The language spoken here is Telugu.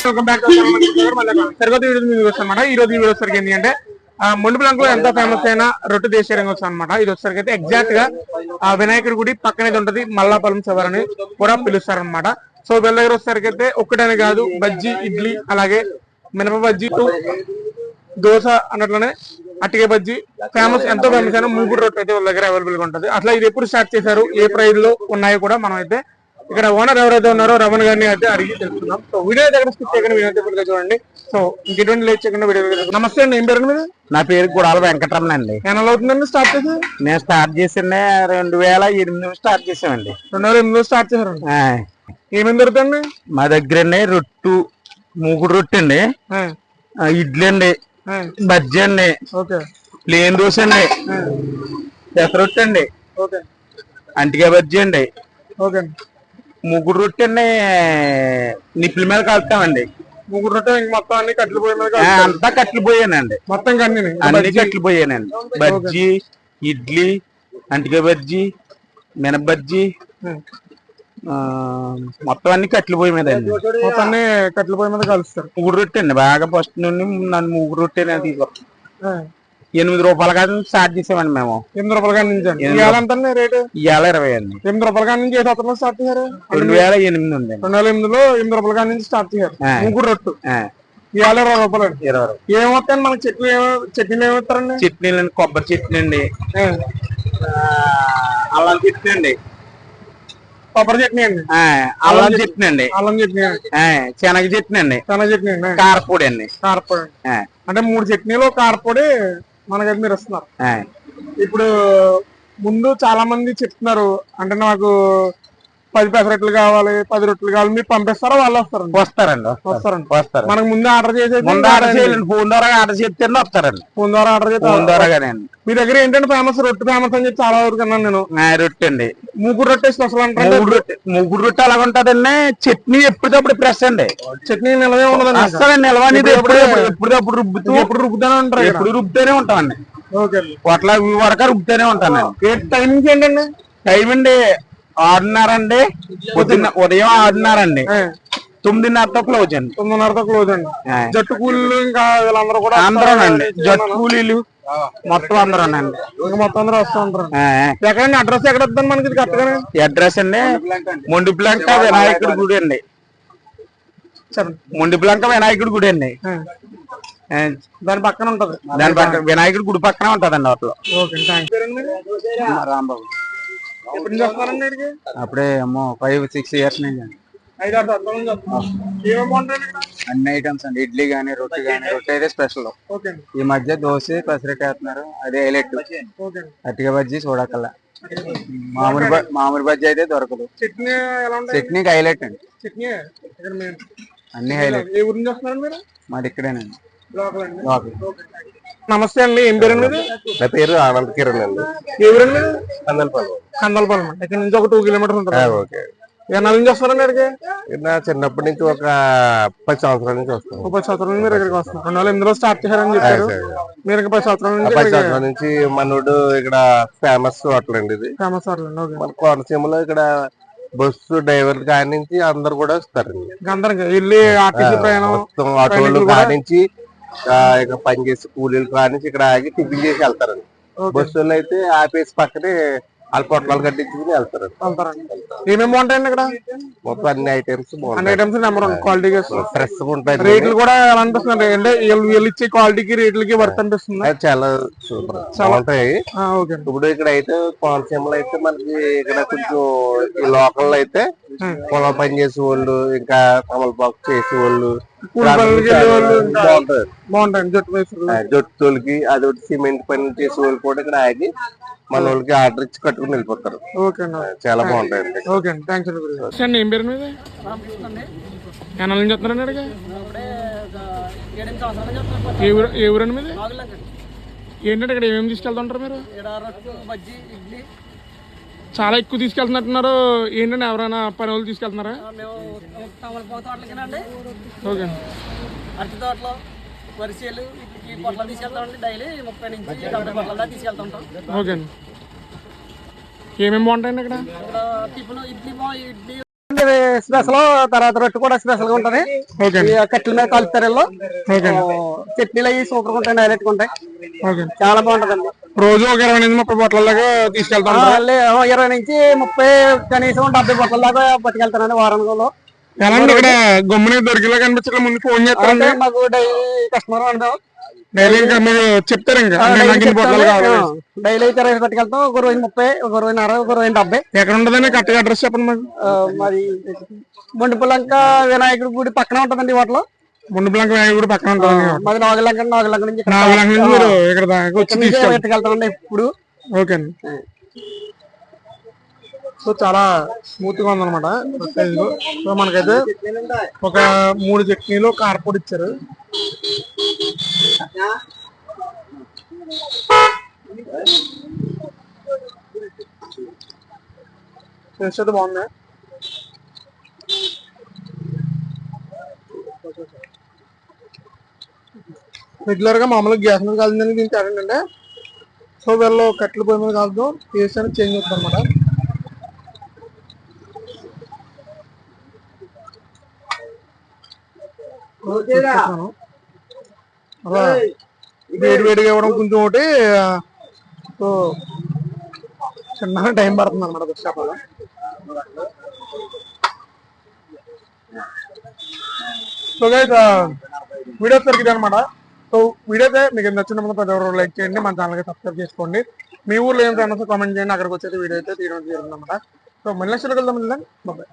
వెల్కమ్ బ్యాక్ సరికొత్త వీడియో మీకు వస్తానమాట. ఈ రోజు ఈ వీడియో వచ్చరికి ఏంటి అంటే మొండిప్లాంక్ లో ఎంత ఫేమస్ అయిన రొట్టె దేశీయంగా వచ్చాను అనమాట. ఇది వచ్చరికి అయితే ఎగ్జాక్ట్ గా వినాయకుడి గుడి పక్కనే ఉంటది మల్లాపల్లం సవర్ అని కూడా పిలుస్తారనమాట. సో వీళ్ళ దగ్గర వచ్చేసరికి అయితే ఒక్కటనే కాదు బజ్జీ, ఇడ్లీ, అలాగే మినప బజ్జీ, దోశ అన్నట్లనే అట్టికే బజ్జీ ఫేమస్, ఎంతో ఫేమస్ అయిన మూగుడు రొట్టె అయితే వాళ్ళ దగ్గర అవైలబుల్ గా ఉంటుంది. అట్లా ఇది ఎప్పుడు స్టార్ట్ చేశారు, ఏ ప్రైజ్ లో ఉన్నాయో కూడా మనం అయితే ఇక్కడ ఓనర్ ఎవరైతే ఉన్నారో రమణ గారిని అయితే అడిగి తెలుసుకుందాం. సో వీడియో దగ్గర స్కిప్ చేయకుండా వీడియో చూడండి. సో ఇంకెటువంటి లేట్ చేయకుండా వీడియో. నమస్తే అండి, ఏం పేరు మీద? నా పేరు గుడాల వెంకటరమణ అండి. ఎన్నెల అవుతుందండి స్టార్ట్ చేసి? నేను స్టార్ట్ చేసిండే 2008 స్టార్ట్ చేసామండి. 2008 స్టార్ట్ చేశారండి. ఏమేమి దొరుకుతాయండి మా దగ్గర? రొట్టు, మూగుడు రొట్టె అండి, ఇడ్లీ అండి, బజ్జీ అండి, ప్లేన్ దోశ అండి, పెసరొట్టు అండి, అంటిగా బజ్జీ అండి, ముగ్గురు రొట్టె అండి నిప్పుల మీద కలుపుతామండి. ముగ్గురు రొట్టె మొత్తం అన్ని కట్లు పోయి మీద అంతా కట్లు పోయానండి. మొత్తం అన్ని కట్లు పోయానండి. బజ్జీ, ఇడ్లీ, అంటిగా బజ్జీ, మినప బజ్జీ, మొత్తం అన్ని కట్లు పొయ్యి మీద అండి. మొత్తం కట్లు పొయ్యి మీద కలుస్తారు. ముగ్గురు రొట్టె అండి. బాగా ఫస్ట్ నుండి నన్ను ముగ్గురు రొట్టె తీసుకొస్తాం. 8 రూపాయల కాడ నుంచి స్టార్ట్ చేసామండి మేము. 8 రూపాయల కాడ నుంచి అండి. రేటు ఇవాళ 20 అండి. 8 రూపాయల కాడ నుంచి స్టార్ట్ చేశారు. 2008 ఉంది. 2008లో 8 రూపాయల కాడ నుంచి స్టార్ట్ చేశారు ముగ్గురు రొట్టు. ఇవాళ 20 రూపాయలు అండి. 20 ఏమవుతాయండి మనకి చట్నీలు ఏమవుతారండి? చట్నీలు అండి, కొబ్బరి చట్నీ అండి, అల్లం చట్నీ అండి, కొబ్బరి చట్నీ అండి, అల్లం చట్నీ అండి, అల్లం చట్నీ, శనగ చట్నీ అండి, శనగ చట్నీ అండి, కారపొడి అండి. కారపొడి అంటే 3 చట్నీలు కారపొడి మనకైతే మీరు ఇస్తున్నారు. ఇప్పుడు ముందు చాలా మంది చెప్తున్నారు అంటే నాకు 10 పెసరట్లు కావాలి, 10 రొట్టెలు కావాలి, మీరు పంపిస్తారా వాళ్ళు వస్తారండి? వస్తారండి. మనకు ముందు ఆర్డర్ చేసేది ఫోన్ ద్వారా ఆర్డర్ చేస్తే వస్తారండి. ఫోన్ ద్వారా ఆర్డర్ చేస్తే ఫోన్ ద్వారాగానే. మీ దగ్గర ఏంటంటే ఫేమస్ రొట్టె ఫేమస్ అని చెప్పి చాలా వరకు అన్నాను నేను. రొట్టె అండి, ముగ్గురు రొట్టె స్పెషల్ అంటే ముగ్గురు రొట్టె అలాగ ఉంటదండి. చట్నీ ఎప్పటికప్పుడు ఫ్రెష్ అండి. చట్నీ నిలవే ఉండదండి. అసలు నిలవని ఎప్పుడు రుబ్బుతూనే ఉంటారు. ఎప్పుడు రుబ్బుతూనే ఉంటామండి. అట్లా వరక రుబ్బుతూనే ఉంటాను. టైమింగ్ ఏంటండి? టైం అండి 6:30 అండి. ఉదయం 6:30 అండి. 9:30తో క్లోజ్ అండి. 9:30తో క్లోజ్ అండి. జట్టు కూలీలు ఇంకా వీళ్ళందరూ కూడా అందరూనండి. జట్టు కూలీలు మొత్తం అందరూనండి. మొత్తం అందరూ వస్తూ ఉంటారు. ఎక్కడండి అడ్రస్ ఎక్కడ వద్దాం మనకి కరెక్ట్గా? అడ్రస్ అండి మొండిప్లాంక వినాయకుడి గుడి అండి. మొండిప్లాంక వినాయకుడి గుడి అండి. దాని పక్కన ఉంటది. దాని పక్కన వినాయకుడి గుడి పక్కన ఉంటదండి. వాటిలో రాంబాబు. ఎప్పుడు నుంచి వస్తున్నారండి ఇక్కడికి? అప్పుడే అమ్మో 5-6 ఇయర్స్ నుంచి అండి. 5-6 సంవత్సరాల నుంచి వస్తున్నాం. అన్ని ఐటమ్స్ అండి. ఇడ్లీ గానీ, రొట్టె గానీ. రొట్టె అయితే స్పెషల్. ఈ మధ్య దోశ, పెసరట్టు వేస్తున్నారు, అదే హైలైట్. అట్టిగా బజ్జీ చూడకల్లా. మామూలు బజ్జీ అయితే దొరకదు. చట్నీకి హైలైట్ అండి. అన్ని హైలైట్. ఏ ఊరు నుంచి వస్తున్నారండి మీరు? మాది ఇక్కడేనండి. నమస్తే అండి, ఏం పేరు అండి? నా పేరు ఆనంద్ కిరణ్ అండి. ఏ ఊరండి? కందలపాలెం. ఇక్కడ నుంచి ఒక 2 కిలోమీటర్స్ ఉంటుంది. ఎన్నాళ్ళ నుంచి వస్తారండి ఇక్కడికి? నా చిన్నప్పటి నుంచి ఒక 10 సంవత్సరాల నుంచి వస్తాను. 10 సంవత్సరాల నుంచి మీరు ఇక్కడికి వస్తున్నారు. 2008లో స్టార్ట్ చేశారని చెప్పారు. మీరు 10 సంవత్సరాల నుంచి మనోడు ఇక్కడ ఫేమస్ హోటల్ అండి. ఇది ఫేమస్ హోటల్ మన కోనసీమలో. ఇక్కడ బస్సు డ్రైవర్ కాడి నుంచి అందరు కూడా వస్తారండి. మొత్తం ఆటోలు కాడి నుంచి ఇక పనిచేసి కూలీలు కాడి నుంచి ఇక్కడ ఆగి టిఫిన్ చేసి వెళ్తారండి. బస్సులు అయితే ఆపేసి పక్కనే వాళ్ళు పొట్లాలు కట్టించుకుని వెళ్తారండి. ఏమేమి బాగుంటాయండి ఇక్కడ? మొత్తం అన్ని ఐటమ్స్ నెంబర్ క్వాలిటీ ఫ్రెష్ ఉంటాయి. రేట్లు కూడా ఎలా అనిపిస్తుంది అంటే వీళ్ళు ఇచ్చే క్వాలిటీకి రేట్లకి వర్త్ అనిపిస్తుంది. చాలా సూపర్ ఉంటాయి. ఇప్పుడు ఇక్కడ అయితే కోనసీమలో అయితే మనకి ఇక్కడ కొంచెం ఈ లోకల్ అయితే పొలం పని చేసే వాళ్ళు, ఇంకా తమలపాకు చేసే వాళ్ళు బాగుంటాయి. జట్టులకి అదొకటి సిమెంట్ పని చేసే వాళ్ళు కూడా ఇక్కడ ఆగి మన వాళ్ళకి ఆర్డర్ ఇచ్చి కట్టుకుని వెళ్ళిపోతారు. చాలా బాగుంటాయండి. ఏం పేరు మీద? ఎన్నాళ్ళ నుంచి వస్తున్నారండి? ఏ ఊరండి మీద? ఏంటంటే ఇక్కడ ఏమేమి తీసుకెళ్తుంటారు మీరు? చాలా ఎక్కువ తీసుకెళ్తున్నట్టున్నారు. ఏంటంటే ఎవరైనా పని వాళ్ళు తీసుకెళ్తున్నారా? ఓకే. అరటి తోటలో వరిసేలు పొట్ల తీసుకెళ్తామండి. డైలీ 30 నుంచి 40 పొట్ల దాకా తీసుకెళ్తుంటాం. ఓకే అండి. ఏమేమి బాగుంటాయండి ఇక్కడ? టిఫిన్ ఇడ్లీ స్పెషల్, తర్వాత రొట్టె కూడా స్పెషల్ గా ఉంటది. ఓకే ఈ కట్టెల మీద కలుపుతారు వీళ్ళు. ఓకే చట్నీలు అవి సూపర్ గా ఉంటాయి, డైరెక్ట్ గా ఉంటాయి, ఓకే. చాలా బాగుంటదండి. రోజు ఒక 20-30 బాటిల్ దాకా తీసుకెళ్తాం. 20 నుంచి 30, కనీసం 70 బొట్టల దాకా పట్టుకెళ్తానండి వారంలో. ఎలాంటి ఇక్కడ గమ్మున దొరికేలా కనిపించడం ముందు ఫోన్ చేస్తారండి. మాకు డైలీ కస్టమర్ అంటాం, డైలీ ఇంకా మీరు చెప్తారు ఇంకా నాకు ఇన్ని బాటిల్ కావాలి. డైలీ అయితే 20 పట్టుకెళ్తాం. ఒక రోజు 30, ఒక రోజు 40, ఒక రోజు 70. ఎక్కడ ఉంటుందని కరెక్ట్గా అడ్రస్ చెప్పండి మాకు. మరి మొండిపులంక వినాయకుడి గుడి పక్కన ఉంటదండి హోటల్. ముండుపులంక వినాయకుడి పక్కన ఉంటుంది. మాది నాగలంక నుంచి మీరు ఇక్కడ దాకా వచ్చి తీసుకెళ్తారు. ఎత్తుకెళ్తామండి ఇప్పుడు. ఓకే అండి. సో చాలా స్మూత్ గా ఉందన్నమాట. సో మనకైతే ఒక 3 చట్నీలు కారపొడి ఇచ్చారు. టేస్ట్ అయితే బాగుంది. రెగ్యులర్ గా మామూలుగా గ్యాస్ మీద కాల్చిందని దీనికి ఏంటంటే, సో వీళ్ళు కట్టెల పొయ్యి మీద కాల్చడం టేస్ట్ అనేది చేంజ్ అవుతుంది అనమాట. అలా వేడిగా ఇవ్వడం కొంచెం ఒకటి, సో చిన్న టైం పడుతుంది అనమాట దృశ్యాపాలో. సో గైస్ వీడియో సరిగ్గా అనమాట. సో వీడియో అయితే మీకు నచ్చినప్పుడు ప్రతి ఒక్కరు లైక్ చేయండి, మన ఛానల్కి సబ్స్క్రైబ్ చేసుకోండి. మీ ఊర్లో ఏం ఫేమస్ కామెంట్ చేయండి, అక్కడికి వచ్చేది వీడియో అయితే తీయడం జరుగుతుంది అనమాట. సో మళ్ళీ నెక్స్ట్ వెళ్దాం. బాయ్.